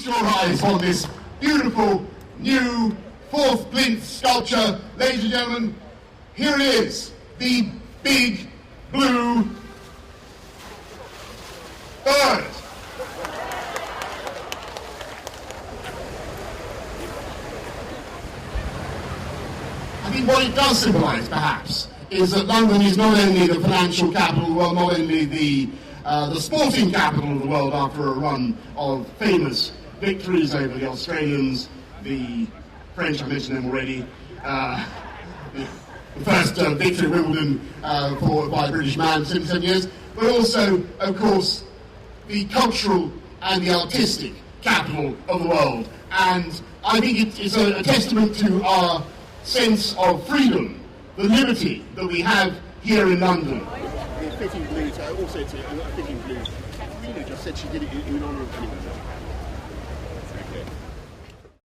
your eyes on this beautiful new Fourth Plinth sculpture. Ladies and gentlemen, here it is, the big blue bird. I think what it does symbolise, perhaps, is that London is not only the financial capital of the world, not only the sporting capital of the world after a run of famous victories over the Australians, the French, I mentioned them already, the first victory at Wimbledon by a British man in 77 years, but also, of course, the cultural and the artistic capital of the world. And I think it's a testament to our sense of freedom, the liberty that we have here in London. The fitting blue, also it's a fitting blue. Katerina just said she did it in honour of anyone.